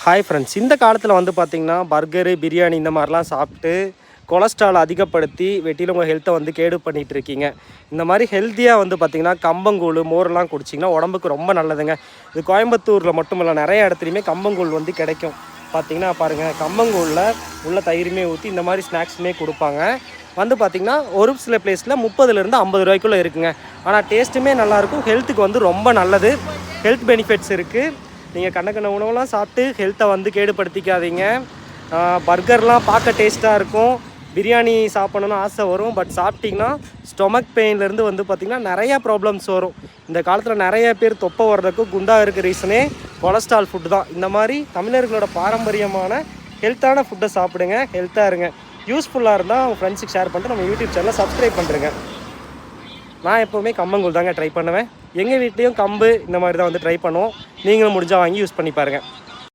Hi friends, இந்த காலத்தில் வந்து பார்த்திங்கன்னா பர்கரு, பிரியாணி இந்த மாதிரிலாம் சாப்பிட்டு கொலஸ்ட்ரால் அதிகப்படுத்தி வெட்டியில் உங்கள் ஹெல்த்தை வந்து கேடு பண்ணிகிட்டு இருக்கீங்க. இந்த மாதிரி ஹெல்த்தியாக வந்து பார்த்திங்கன்னா கம்பங்கூழ், மோர்லாம் குடிச்சிங்கன்னா உடம்புக்கு ரொம்ப நல்லதுங்க. இது கோயம்புத்தூரில் மட்டும் இல்லை, நிறைய இடத்துலையுமே கம்பங்கூழ் வந்து கிடைக்கும். பார்த்திங்கன்னா பாருங்கள், கம்பங்கூழில் உள்ள தயிருமே ஊற்றி இந்த மாதிரி ஸ்நாக்ஸுமே கொடுப்பாங்க. வந்து பார்த்திங்கன்னா ஒரு சில பிளேஸில் 30லேருந்து 50 ரூபாய்க்குள்ளே இருக்குங்க. ஆனால் டேஸ்ட்டுமே நல்லாயிருக்கும், ஹெல்த்துக்கு வந்து ரொம்ப நல்லது, ஹெல்த் பெனிஃபிட்ஸ் இருக்குது. நீங்கள் கண்ண உணவுலாம் சாப்பிட்டு ஹெல்த்தை வந்து கேடுபடுத்திக்காதீங்க. பர்கர்லாம் பார்க்க டேஸ்ட்டாக இருக்கும், பிரியாணி சாப்பிடணுன்னு ஆசை வரும். பட் சாப்பிட்டிங்கன்னா ஸ்டொமக் பெயின்லேருந்து வந்து பார்த்திங்கன்னா நிறையா ப்ராப்ளம்ஸ் வரும். இந்த காலத்தில் நிறைய பேர் தொப்பை வர்றதுக்கும் குண்டாக இருக்க ரீசனே கொலஸ்ட்ரால் ஃபுட்டு தான். இந்த மாதிரி தமிழர்களோட பாரம்பரியமான ஹெல்த்தான ஃபுட்டை சாப்பிடுங்க, ஹெல்த்தாக இருங்க. யூஸ்ஃபுல்லாக இருந்தால் உங்கள் ஃப்ரெண்ட்ஸுக்கு ஷேர் பண்ணிட்டு நம்ம யூடியூப் சேனலை சப்ஸ்கிரைப் பண்ணுறேங்க. நான் எப்போவுமே கம்பங்கூழ் தாங்க ட்ரை பண்ணுவேன். எங்கள் வீட்லேயும் கம்பு இந்த மாதிரி தான் வந்து ட்ரை பண்ணுவோம். நீங்களும் முடிஞ்சால் வாங்கி யூஸ் பண்ணி பாருங்கள்.